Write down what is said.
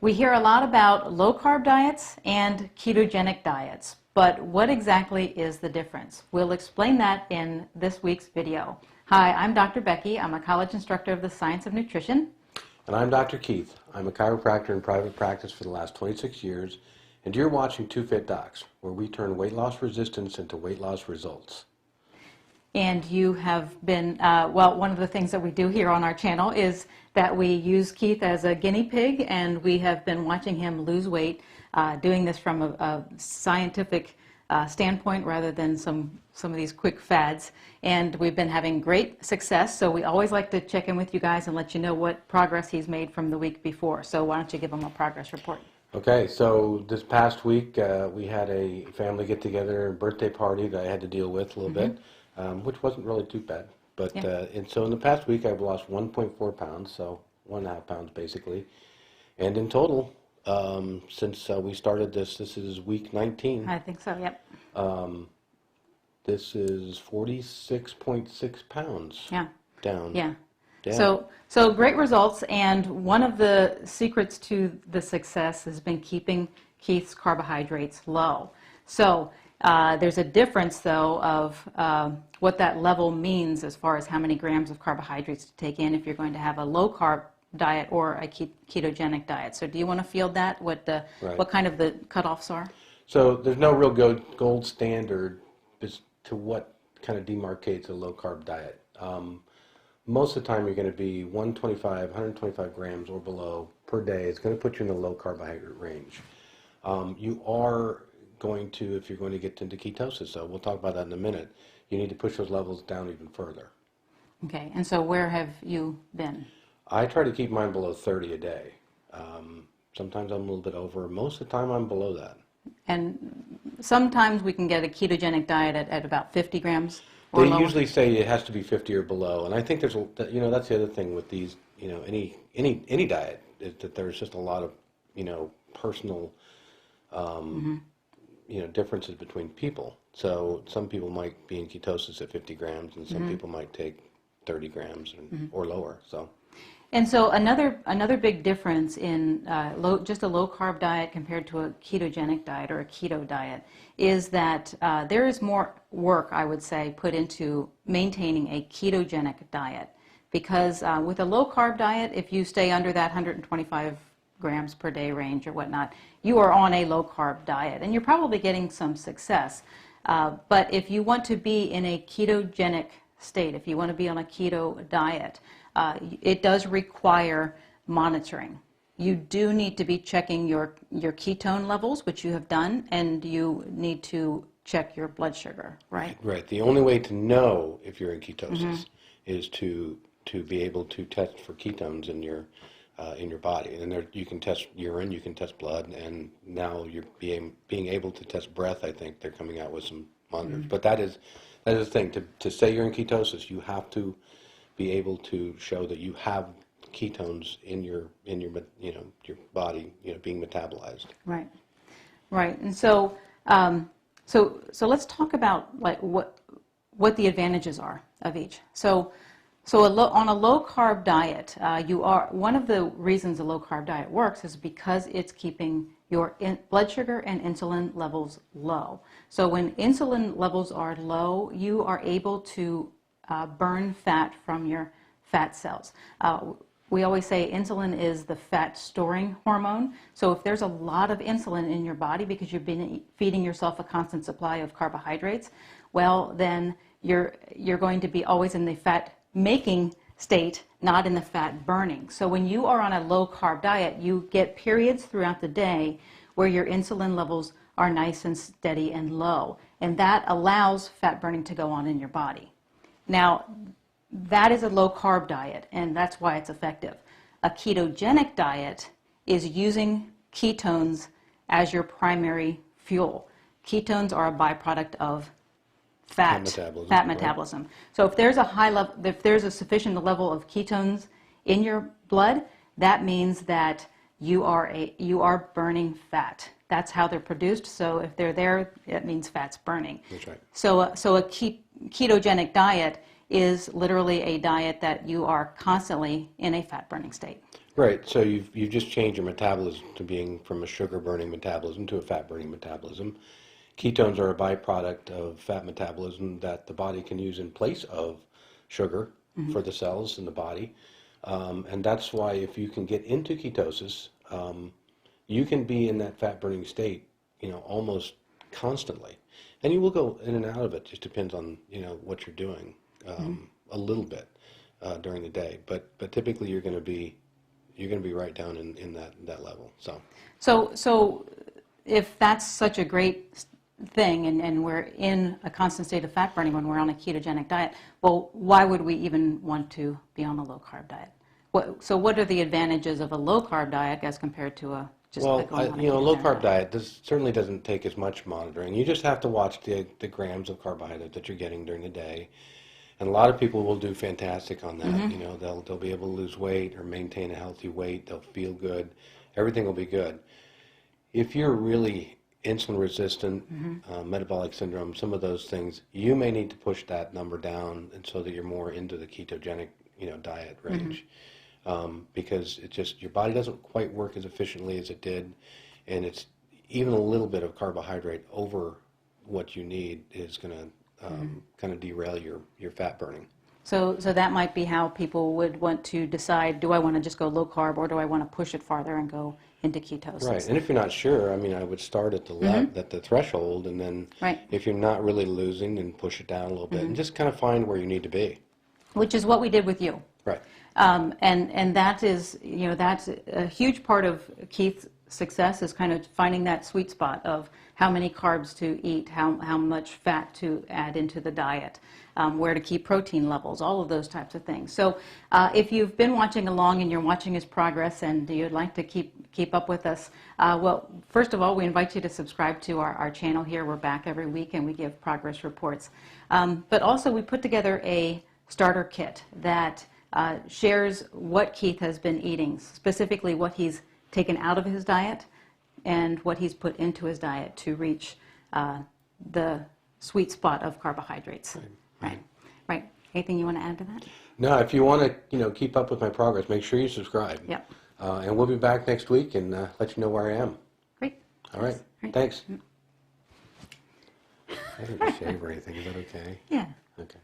We hear a lot about low-carb diets and ketogenic diets, but what exactly is the difference? We'll explain that in this week's video. Hi, I'm Dr. Becky. I'm a college instructor of the Science of Nutrition. And I'm Dr. Keith. I'm a chiropractor in private practice for the last 26 years, and you're watching Two Fit Docs, where we turn weight loss resistance into weight loss results. And you have been, one of the things that we do here on our channel is that we use Keith as a guinea pig, and we have been watching him lose weight, doing this from a scientific standpoint rather than some of these quick fads. And we've been having great success, so we always like to check in with you guys and let you know what progress he's made from the week before. So why don't you give him a progress report? Okay, so this past week we had a family get-together, birthday party that I had to deal with a little bit. Which wasn't really too bad. But yeah. And so in the past week I've lost 1.4 pounds, so 1.5 pounds basically. And in total, since we started this is week 19. I think so, yep. This is 46.6 pounds down. Yeah. So great results, and one of the secrets to the success has been keeping Keith's carbohydrates low. So there's a difference, though, of what that level means as far as how many grams of carbohydrates to take in if you're going to have a low-carb diet or a ketogenic diet. So do you want to field that, what kind of the cutoffs are? So there's no real gold standard as to what kind of demarcates a low-carb diet. Most of the time you're going to be 125 grams or below per day. It's going to put you in the low carbohydrate range. You are going to, if you're going to get into ketosis, so we'll talk about that in a minute, you need to push those levels down even further. Okay, and so where have you been? I try to keep mine below 30 a day. Sometimes I'm a little bit over. Most of the time I'm below that. And sometimes we can get a ketogenic diet at about 50 grams or They lower. usually say it has to be 50 or below, and I think there's that's the other thing with these, any diet, is that there's just a lot of, personal differences between people. So some people might be in ketosis at 50 grams, and some people might take 30 grams or lower. And so another big difference in just a low-carb diet compared to a ketogenic diet or a keto diet is that there is more work, I would say, put into maintaining a ketogenic diet. Because with a low-carb diet, if you stay under that 125 grams per day range or whatnot, you are on a low-carb diet, and you're probably getting some success. But if you want to be in a ketogenic state, if you want to be on a keto diet, it does require monitoring. You do need to be checking your ketone levels, which you have done, and you need to check your blood sugar, right? Right. The only way to know if you're in ketosis is to be able to test for ketones in your body, and there you can test urine, you can test blood, and now you're being able to test breath. I think they're coming out with some monitors, but that is the thing. To say you're in ketosis, you have to be able to show that you have ketones in your your body being metabolized. Right. And so let's talk about what the advantages are of each. So on a low-carb diet, one of the reasons a low-carb diet works is because it's keeping your blood sugar and insulin levels low. So when insulin levels are low, you are able to burn fat from your fat cells. We always say insulin is the fat storing hormone. So if there's a lot of insulin in your body because you've been feeding yourself a constant supply of carbohydrates, well, then you're going to be always in the fat making state, not in the fat burning. So when you are on a low carb diet, you get periods throughout the day where your insulin levels are nice and steady and low, and that allows fat burning to go on in your body. Now, that is a low carb diet, and that's why it's effective. A ketogenic diet is using ketones as your primary fuel. Ketones are a byproduct of fat metabolism. So if there's a sufficient level of ketones in your blood, that means that you are burning fat. That's how they're produced. So if they're there, it means fat's burning. That's right. So a ketogenic diet is literally a diet that you are constantly in a fat burning state. Right. So you've just changed your metabolism to being from a sugar burning metabolism to a fat burning metabolism. Ketones are a byproduct of fat metabolism that the body can use in place of sugar for the cells in the body. And that's why if you can get into ketosis, you can be in that fat burning state, almost constantly. And you will go in and out of it, just depends on, what you're doing a little bit during the day. But typically you're going to be right down in that level. So if that's such a great thing, and we're in a constant state of fat burning when we're on a ketogenic diet, well, why would we even want to be on a low-carb diet? So what are the advantages of a low-carb diet as compared to a just Well, going on a a low-carb ketogenic diet? diet certainly doesn't take as much monitoring. You just have to watch the grams of carbohydrate that you're getting during the day. And a lot of people will do fantastic on that. They'll be able to lose weight or maintain a healthy weight. They'll feel good. Everything will be good. If you're really insulin resistant, metabolic syndrome, some of those things, you may need to push that number down, and so that you're more into the ketogenic, diet range, because it's just your body doesn't quite work as efficiently as it did, and it's even a little bit of carbohydrate over what you need is going to kind of derail your fat burning. So that might be how people would want to decide, do I want to just go low carb, or do I want to push it farther and go into ketosis? Right, and if you're not sure, I would start at the threshold, and then if you're not really losing, then push it down a little bit, and just kind of find where you need to be. Which is what we did with you. Right. And that is, that's a huge part of Keith's success, is kind of finding that sweet spot of how many carbs to eat, how much fat to add into the diet, where to keep protein levels, all of those types of things. So if you've been watching along and you're watching his progress and you'd like to keep up with us, well, first of all, we invite you to subscribe to our channel here. We're back every week and we give progress reports. But also we put together a starter kit that shares what Keith has been eating, specifically what he's taken out of his diet and what he's put into his diet to reach the sweet spot of carbohydrates. Right. Anything you want to add to that? No, if you want to, keep up with my progress, make sure you subscribe. Yep. And we'll be back next week and let you know where I am. Great. All right. Thanks. I didn't shave or anything. Is that okay? Yeah. Okay.